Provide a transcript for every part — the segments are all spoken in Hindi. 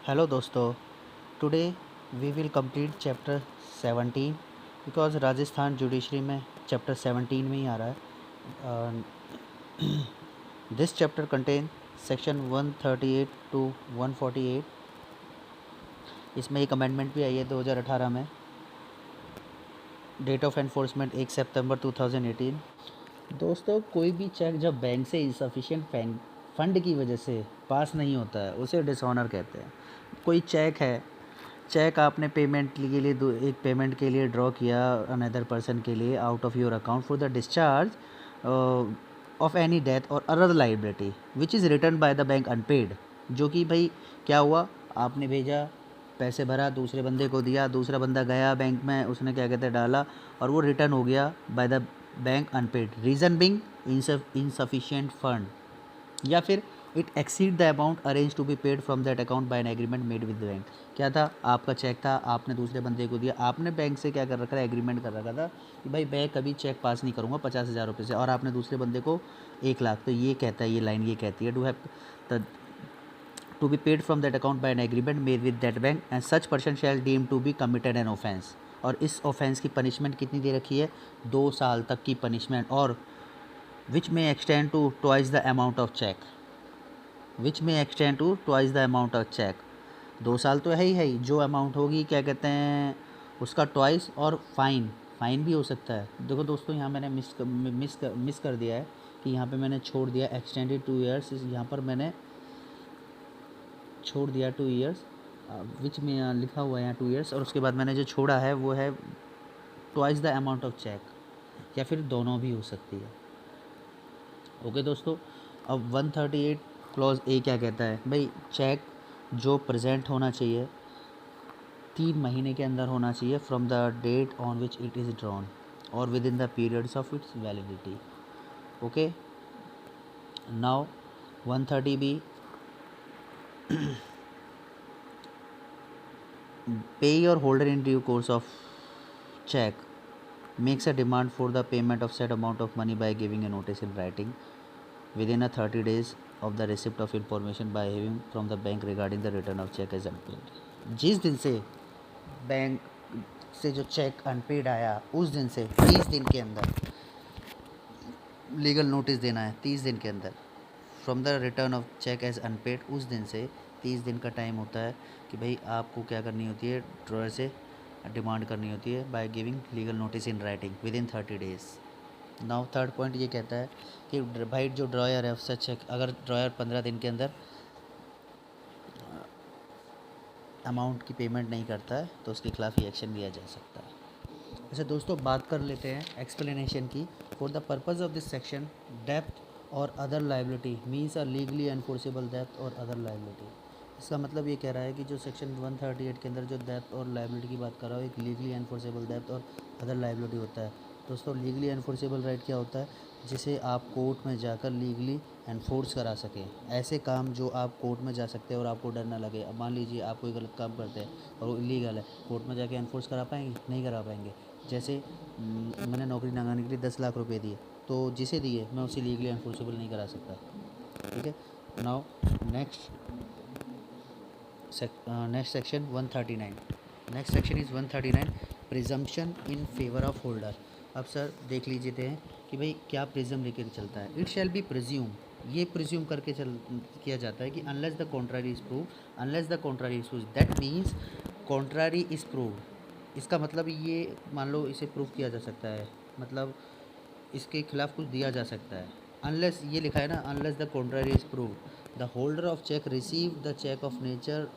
हेलो दोस्तों, today we will complete chapter 17 because Rajasthan judiciary में चैप्टर 17 में ही आ रहा है। This chapter contain section 138 to 148। इसमें एक अमेंडमेंट भी आई है 2018 में। डेट ऑफ एनफोर्समेंट 1 सितंबर 2018। दोस्तों, कोई भी चेक जब बैंक से इंसफिशिएंट फंड की वजह से पास नहीं होता है उसे डिसऑनर कहते हैं। कोई चेक है, चेक आपने पेमेंट के लिए एक पेमेंट के लिए ड्रॉ किया अनदर पर्सन के लिए out of your account for the discharge of any debt or other liability which is return by the bank unpaid. जो कि भाई क्या हुआ, आपने भेजा, पैसे भरा, दूसरे बंदे को दिया, दूसरा बंदा गया बैंक में, उसने क्या कहते हैं डाला और वो रिटर्न हो गया by the bank unpaid. Reason being insufficient fund, या फिर it exceed the amount arrange to be paid from that account by an agreement made with the bank. क्या था, आपका चेक था, आपने दूसरे बंदे को दिया, आपने बैंक से क्या कर रखा था, एग्रीमेंट कर रखा था कि भाई मैं कभी चेक पास नहीं करूँगा 50,000 रुपये से, और आपने दूसरे बंदे को 1 लाख। तो ये कहता है, ये लाइन ये कहती है to be paid from that account by an agreement made with that bank and such person shall deem to be committed an offence. और इस ऑफेंस की पनिशमेंट कितनी दे रखी है, 2 साल तक की punishment, or which may extend to twice the amount of cheque, which may extend to twice the amount of cheque. 2 साल तो है ही, जो अमाउंट होगी क्या कहते हैं उसका ट्वाइस, और फाइन, फाइन भी हो सकता है। देखो दोस्तों, यहाँ मैंने मिस कर दिया है कि यहाँ पे मैंने छोड़ दिया एक्सटेंडेड 2 ईयर्स, यहाँ पर मैंने छोड़ दिया 2 ईयर्स, विच में लिखा हुआ है यहाँ 2 ईयर्स, और उसके बाद मैंने जो छोड़ा है वो है twice the amount of cheque, या फिर दोनों भी हो सकती है। ओके दोस्तों, अब 138 क्लॉज ए क्या कहता है, भाई चेक जो प्रेजेंट होना चाहिए 3 महीने के अंदर होना चाहिए from the date on which it is drawn or within the periods of its validity. Okay, now 130 B, pay or holder in due course of check makes a demand for the payment of said amount of money by giving a notice in writing within a 30 days of the receipt of information by him from the bank regarding the return of check as unpaid। जिस दिन से बैंक से जो चेक अनपेड आया उस दिन से 30 दिन के अंदर लीगल नोटिस देना है, 30 दिन के अंदर from the return of cheque as unpaid. उस दिन से 30 दिन का टाइम होता है कि भाई आपको क्या करनी होती है, ड्रॉयर से डिमांड करनी होती है by giving legal notice in writing with in 30 days. Now third point ये कहता है कि भाई जो ड्रॉयर है उससे चेक, अगर ड्रॉयर 15 दिन के अंदर अमाउंट की पेमेंट नहीं करता है तो उसके खिलाफ ही एक्शन लिया जा सकता है। अच्छा दोस्तों, बात कर लेते हैं एक्सप्लेनेशन की। For the purpose of this section, depth or other liability means a legally enforceable depth or other liability. इसका मतलब ये कह रहा है कि जो सेक्शन 138 के अंदर जो डेप्थ और लाइबिलिटी की बात कर रहा हूँ, एक legally enforceable depth or other liability होता है। दोस्तों, लीगली एनफोर्सेबल राइट क्या होता है, जिसे आप कोर्ट में जाकर लीगली एनफोर्स करा सकें। ऐसे काम जो आप कोर्ट में जा सकते हैं और आपको डर ना लगे। अब मान लीजिए आप कोई गलत काम करते हैं और वो इलीगल है, कोर्ट में जाके एनफोर्स करा पाएंगे, नहीं करा पाएंगे। जैसे मैंने नौकरी लगाने के लिए 10 लाख रुपए दिए, तो जिसे दिए मैं उसे लीगली एनफोर्सेबल नहीं करा सकता। ठीक है, now next next section 139। Next section is 139, presumption in favour of holder. अब सर देख लीजिए हैं कि भाई क्या प्रिज्म लेकर चलता है। इट शैल बी प्रिज्यूम, ये प्रिज्यूम करके चल किया जाता है कि unless the contrary is prove, unless the contrary is prove, that means contrary is prove. इसका मतलब ये मान लो इसे प्रूव किया जा सकता है, मतलब इसके खिलाफ कुछ दिया जा सकता है। अनलेस ये लिखा है ना, unless the contrary is prove, the holder of cheque receive the cheque of nature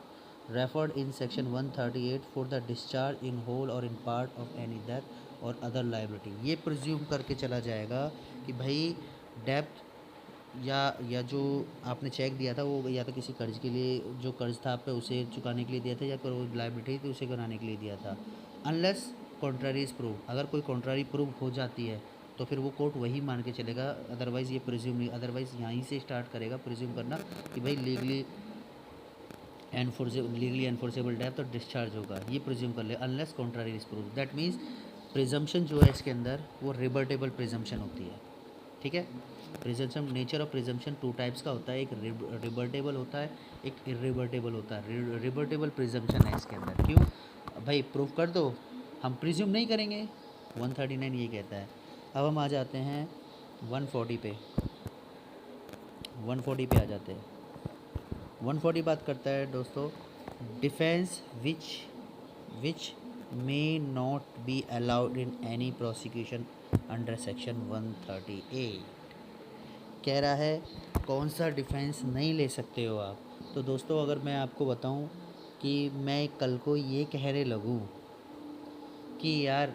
referred in section 138 for the discharge in whole or in part of any डेप्थ और अदर लाइबिलिटी। ये प्रिज्यूम करके चला जाएगा कि भाई डेप्थ या जो आपने चेक दिया था वो या तो किसी कर्ज के लिए, जो कर्ज था आप पे उसे चुकाने के लिए दिया था, या कोई लाइबिलिटी थी उसे कराने के लिए दिया था। अनलेस कॉन्ट्रारी इज प्रूव, अगर कोई कॉन्ट्रारी प्रूव हो जाती है तो फिर वो कोर्ट वही मान के चलेगा, अदरवाइज़ ये प्रिज्यूम नहीं, अदरवाइज़ यहीं से स्टार्ट करेगा प्रिज्यूम करना कि भाई लीगली एनफोर्सेबल डेप्थ और डिस्चार्ज होगा, ये प्रिज्यूम कर ले unless contrary is prove. That means presumption जो है इसके अंदर वो रिवर्टेबल प्रिजम्पशन होती है। ठीक है। Presumption, nature of presumption two types का होता है, एक रिवर्टेबल होता है, एक इरिवर्टेबल होता है। रिवर्टेबल प्रिजम्पशन है इसके अंदर। क्यों भाई, प्रूफ कर दो, हम प्रिज्यूम नहीं करेंगे, 139 ये कहता है। अब हम आ जाते हैं 140 पे, 140 पे आ जाते हैं। 140 बात करता है दोस्तों, defence which may not be allowed in any prosecution under section 138। कह रहा है कौन सा डिफेंस नहीं ले सकते हो आप। तो दोस्तों अगर मैं आपको बताऊं कि मैं कल को ये कहने लगूं कि यार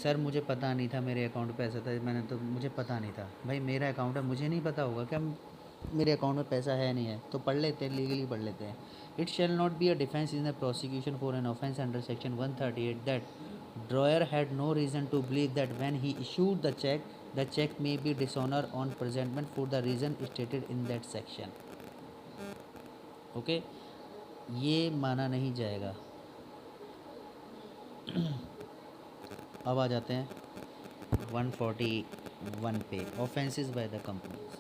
सर मुझे पता नहीं था मेरे अकाउंट में पैसा था, मैंने तो मुझे पता नहीं था। भाई मेरा अकाउंट है, मुझे नहीं पता होगा क्या मेरे अकाउंट में पैसा है नहीं है, तो पढ़ लेते हैं, लीगली पढ़ लेते हैं। It shall not be a defence in the prosecution for an offence under section 138 that drawer had no reason to believe that when he issued the cheque may be dishonour on presentment for the reason stated in that section. Okay, ये माना नहीं जाएगा। अब आ जाते हैं 141 पे, offences by the companies.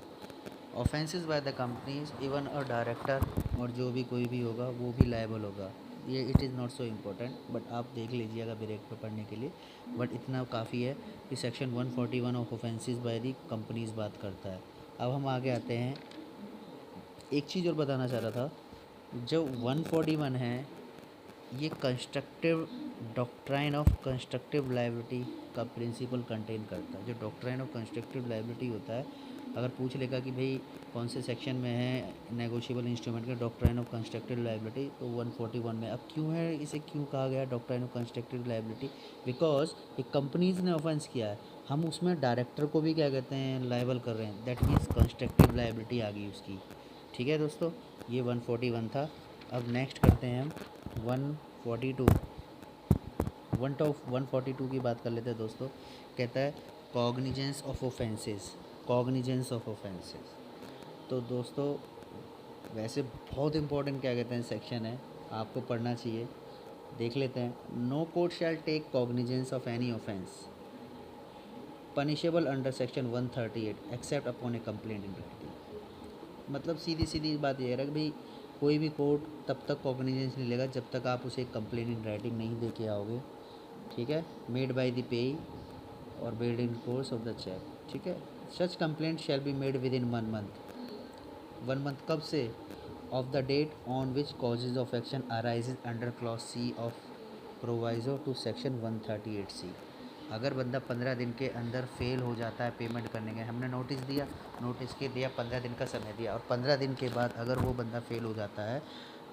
Offences by the companies even a director और जो भी कोई भी होगा वो भी लायबल होगा। ये it is not so important, but आप देख लीजिएगा ब्रेक पर पढ़ने के लिए, बट इतना काफ़ी है कि section 141 of offences by the companies बात करता है। अब हम आगे आते हैं, एक चीज़ और बताना चाह रहा था, जो 141 है ये constructive doctrine of constructive liability का प्रिंसिपल कंटेन करता है। जो डॉक्ट्राइन ऑफ कंस्ट्रक्टिव लायबिलिटी होता है, अगर पूछ लेगा कि भाई कौन से सेक्शन में है नेगोशिएबल इंस्ट्रूमेंट का डॉक्ट्राइन ऑफ कंस्ट्रक्टिव लायबिलिटी, तो 141 में। अब क्यों है, इसे क्यों कहा गया doctrine of constructive liability? Because एक कंपनीज ने ऑफेंस किया है, हम उसमें डायरेक्टर को भी क्या कहते हैं, लायबल कर रहे हैं, दैट मीन्स कंस्ट्रक्टिव लायबिलिटी आ गई उसकी। ठीक है दोस्तों, ये 141 था। अब नेक्स्ट करते हैं हम 142। 142 की बात कर लेते हैं दोस्तों। कहता है cognizance of offences, cognizance of offences. तो दोस्तों वैसे बहुत इंपॉर्टेंट क्या कहते हैं सेक्शन है, आपको पढ़ना चाहिए, देख लेते हैं। No court shall take cognizance of any offence punishable under section 138 except upon a complaint in writing. मतलब सीधी सीधी बात ये है कि भाई कोई भी कोर्ट तब तक कॉग्निजेंस नहीं लेगा जब तक आप उसे कंप्लेंट इन राइटिंग नहीं दे के आओगे। ठीक है, made by the pay or made in course of the cheque. ठीक है, such complaint shall be made within 1 month. 1 month कब से? Of the date on which causes of action arises under clause C of proviso to section 138C। अगर बंदा 15 दिन के अंदर फेल हो जाता है पेमेंट करने के, हमने नोटिस दिया, नोटिस के दिया 15 दिन का समय दिया, और 15 दिन के बाद अगर वो बंदा फेल हो जाता है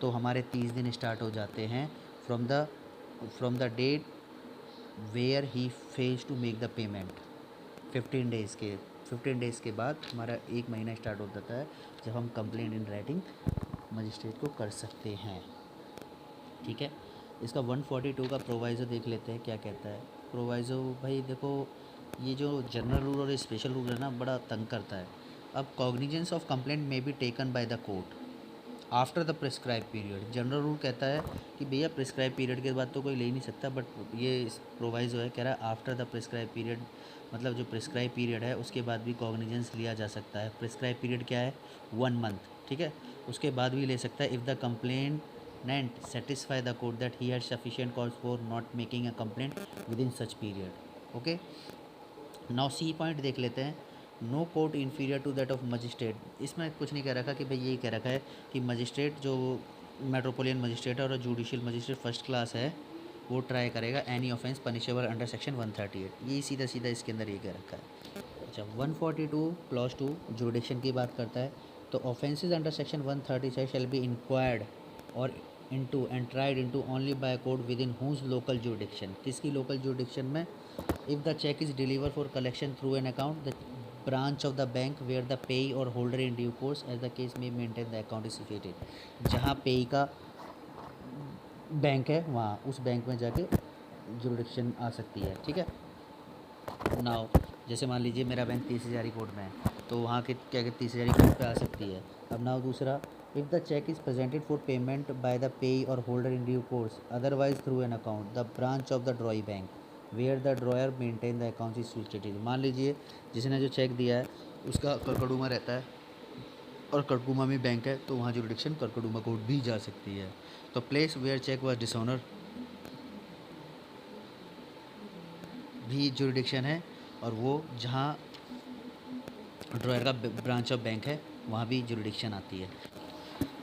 तो हमारे 30 दिन स्टार्ट हो जाते हैं from the date where he fails to make the payment. 15 days के बाद हमारा 1 महीना स्टार्ट हो जाता है जब हम कंप्लेंट इन राइटिंग मजिस्ट्रेट को कर सकते हैं। ठीक है, इसका 142 का प्रोवाइज़ो देख लेते हैं क्या कहता है। प्रोवाइज़ो भाई देखो, ये जो जनरल रूल और स्पेशल रूल है ना, बड़ा तंग करता है। अब कॉग्निजेंस ऑफ कंप्लेंट में be taken by the court after the prescribe period. General rule कहता है कि भैया प्रिस्क्राइब पीरियड के बाद तो कोई ले ही नहीं सकता, बट ये प्रोवाइज़ो है, कह रहा है आफ्टर द प्रिस्क्राइब पीरियड, मतलब जो प्रिस्क्राइब पीरियड है उसके बाद भी कॉग्निजेंस लिया जा सकता है। प्रिस्क्राइब पीरियड क्या है? 1 मंथ। ठीक है, उसके बाद भी ले सकता है if the complainant satisfy the court that he had sufficient cause for not making a complaint within such period. Okay, now see point देख लेते हैं। No court inferior to that of magistrate. इसमें कुछ नहीं कह रखा कि भाई यही कह रखा है कि मजिस्ट्रेट जो मेट्रोपोलियन मजिस्ट्रेट है और जुडिशियल मजिस्ट्रेट फर्स्ट क्लास है वो ट्राई करेगा any offence punishable under section 138। ये सीधा सीधा इसके अंदर ये कह रखा है। अच्छा, 142 क्लॉज 2 जुडिक्शन की बात करता है। तो offences under section 136 shall be inquired or into and tried into only by court within whose local jurisdiction. किसकी लोकल जुडिक्शन में? If the cheque is deliver for collection through an account the branch of the bank where the payee or holder in due course as the case may maintain the account is situated। जहाँ पेई का बैंक है वहाँ उस बैंक में जाके जुरिडिक्शन आ सकती है। ठीक है, नाउ जैसे मान लीजिए मेरा बैंक 30,000 कोड में है तो वहाँ के क्या कहते 30,000 कोड पे आ सकती है। अब नाउ दूसरा, if the cheque is presented for payment by the payee और holder in due course otherwise through an account the branch of the drawee bank. Where the drawer maintain the account strategy. मान लीजिए जिसने जो चेक दिया है उसका करकड़ुमा रहता है और करकड़ुमा में बैंक है, तो वहाँ जुरिडिक्शन करकड़ुमा कोर्ट भी जा सकती है। तो place where cheque was dishonour भी जुरिडिक्शन है, और वो जहाँ ड्रॉयर का ब्रांच ऑफ बैंक है वहाँ भी जुरिडिक्शन आती है।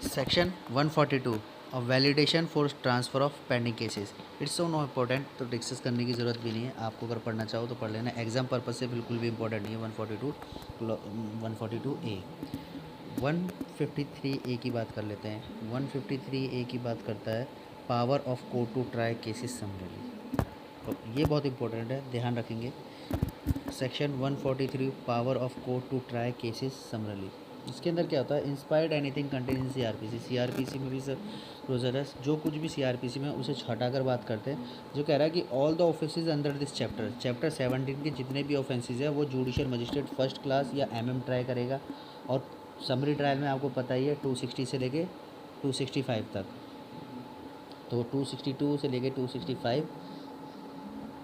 सेक्शन 142 और validation for transfer of pending cases. It's so know important, तो डिस्कस करने की ज़रूरत भी नहीं है, आपको अगर पढ़ना चाहो तो पढ़ लेना, एग्जाम पर्पज से बिल्कुल भी इम्पोर्टेंट नहीं है। 142 ए 153 ए की बात कर लेते हैं। 153 ए की बात करता है power of court to try cases summarily. तो ये बहुत इंपॉर्टेंट है, ध्यान रखेंगे। Section 143 power of court to try cases summarily. इसके अंदर क्या होता है, inspired anything contain in CrPC में भी सर प्रोसेस जो कुछ भी सीआरपीसी में उसे हटाकर बात करते हैं, जो कह रहा है कि all the offences under this chapter 17 के जितने भी ऑफेंसेस है वो जुडिशियल मजिस्ट्रेट फर्स्ट क्लास या एमएम ट्राई करेगा। और समरी ट्रायल में आपको पता ही है 260 से लेके 265 तक, तो 262 से लेके 265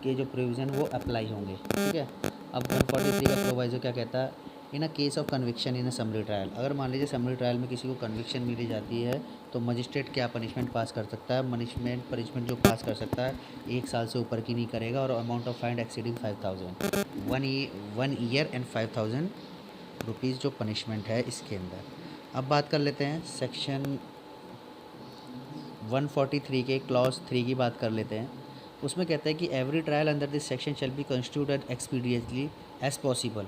के जो प्रोविज़न वो अप्लाई होंगे, ठीक है। अब 143 का प्रोवाइजर क्या कहता है, in a case of conviction in a summary trial, अगर मान लीजिए समरी ट्रायल में किसी को कन्विक्शन मिली जाती है तो मजिस्ट्रेट क्या पनिशमेंट पास कर सकता है। पनिशमेंट जो पास कर सकता है 1 साल से ऊपर की नहीं करेगा, और amount of fine exceeding 5000, 1 year and 5000 rupees जो पनिशमेंट है इसके अंदर। अब बात कर लेते हैं सेक्शन 143 के क्लॉज 3 की बात कर लेते हैं। उसमें कहता है कि every trial under this section shall be constituted expediently as possible,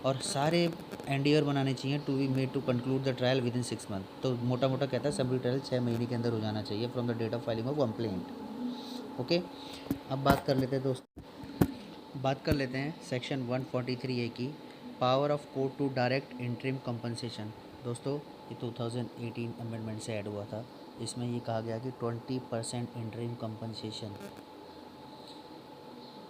और सारे एंडियर बनाने चाहिए to be made to conclude the trial within 6 month. तो मोटा मोटा कहता है समरी ट्रायल 6 महीने के अंदर हो जाना चाहिए from the date of filing of complaint. Okay, अब बात कर लेते हैं बात कर लेते हैं सेक्शन 143 ए की power of court to direct interim compensation. दोस्तों ये 2018 अमेंडमेंट से ऐड हुआ था। इसमें ये कहा गया कि 20% interim compensation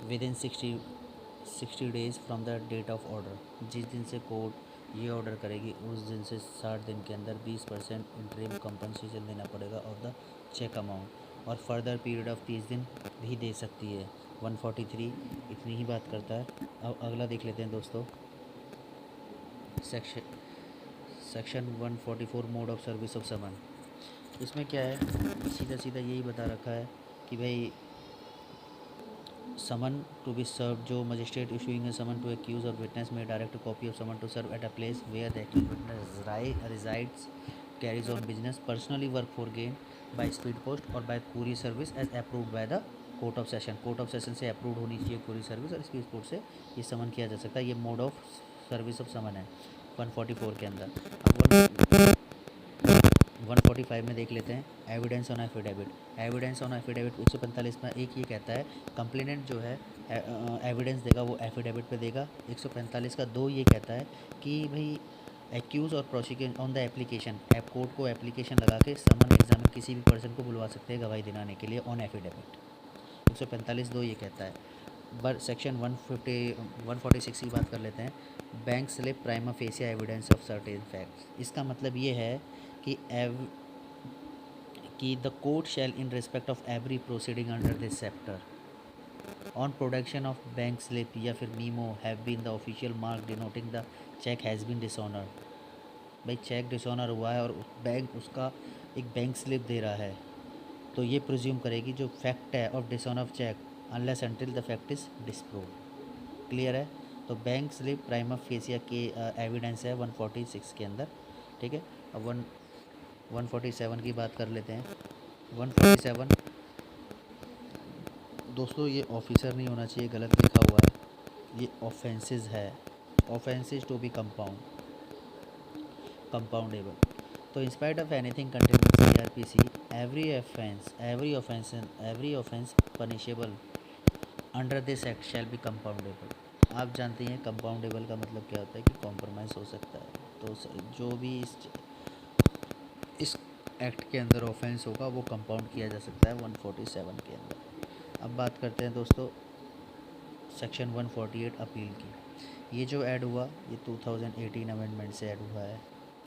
within 60 days from the date of order. जिस दिन से कोर्ट ये ऑर्डर करेगी उस दिन से 60 दिन के अंदर 20% इंटरिम कंपनसेशन देना पड़ेगा ऑफ द चेक अमाउंट, और फर्दर पीरियड ऑफ 30 दिन भी दे सकती है। 143 इतनी ही बात करता है। अब अगला देख लेते हैं दोस्तों, section 144 mode of service of summon. इसमें क्या है, सीधा सीधा यही बता रखा है कि भाई समन टू बी सर्व, जो magistrate issuing a summon to accused or witness में direct copy of summon to serve at a place where the accused witness resides, carries on business, personally work for gain by speed post or by courier service as approved by the court of session. Court of session से अप्रूव होनी चाहिए कुरियर सर्विस, और स्पीड पोस्ट से ये समन किया जा सकता है। ये मोड ऑफ सर्विस ऑफ समन है 144 के अंदर। अब 145 में देख लेते हैं evidence on affidavit. Evidence on affidavit 145 में एक ये कहता है कंप्लेनेंट जो है एविडेंस देगा वो एफिडेविट पे देगा। 145 का 2 ये कहता है कि भाई एक्यूज और prosecution on the application, court को एप्लीकेशन लगा के समन एग्जामिन किसी भी पर्सन को बुलवा सकते हैं गवाही दिलाने के लिए ऑन एफिडेविट। 145(2) ये कहता है। पर सेक्शन 146 की बात कर लेते हैं, bank slip prima facie evidence of certain facts. इसका मतलब ये है कि the court shall in respect of every proceeding under this chapter on production of bank slip या फिर memo have been the official mark denoting the cheque has been dishonour. भाई चेक डिसऑनर हुआ है और बैंक उसका एक बैंक स्लिप दे रहा है, तो ये प्रिज्यूम करेगी जो फैक्ट है of dishonour of cheque unless until the fact is disprove. Clear है। तो बैंक स्लिप प्राइमा फेसिया के एविडेंस है 146 के अंदर, ठीक है। अब 147 की बात कर लेते हैं। 147 दोस्तों ये ऑफिसर नहीं होना चाहिए, गलत लिखा हुआ है, ये ऑफेंसेस है। Offences to be compoundable. तो in spite of anything contain in CrPC every offence punishable under this act shall be compoundable. आप जानते हैं कंपाउंडेबल का मतलब क्या होता है कि कॉम्प्रोमाइज़ हो सकता है। तो जो भी इस एक्ट के अंदर ऑफेंस होगा वो कंपाउंड किया जा सकता है 147 के अंदर। अब बात करते हैं दोस्तों सेक्शन 148 अपील की। ये जो ऐड हुआ ये 2018 अमेंडमेंट से ऐड हुआ है।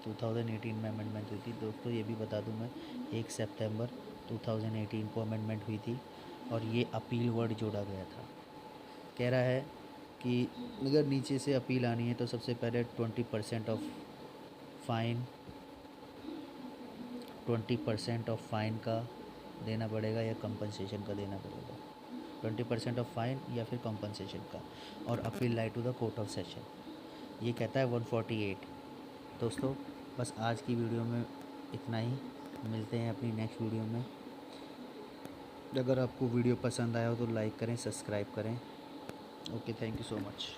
2018 में अमेंडमेंट हुई थी दोस्तों, ये भी बता दूं मैं 1 सितंबर 2018 को अमेंडमेंट हुई थी, और ये अपील वर्ड जोड़ा गया था। कह रहा है कि अगर नीचे से अपील आनी है तो सबसे पहले 20% ऑफ फ़ाइन 20% ऑफ फ़ाइन का देना पड़ेगा या कंपनसेशन का देना पड़ेगा, 20% ऑफ फ़ाइन या फिर कंपनसेशन का, और appeal lie to the court of session. ये कहता है 148। दोस्तों बस आज की वीडियो में इतना ही, मिलते हैं अपनी नेक्स्ट वीडियो में। अगर आपको वीडियो पसंद आया हो तो लाइक करें, सब्सक्राइब करें। Okay, thank you so much.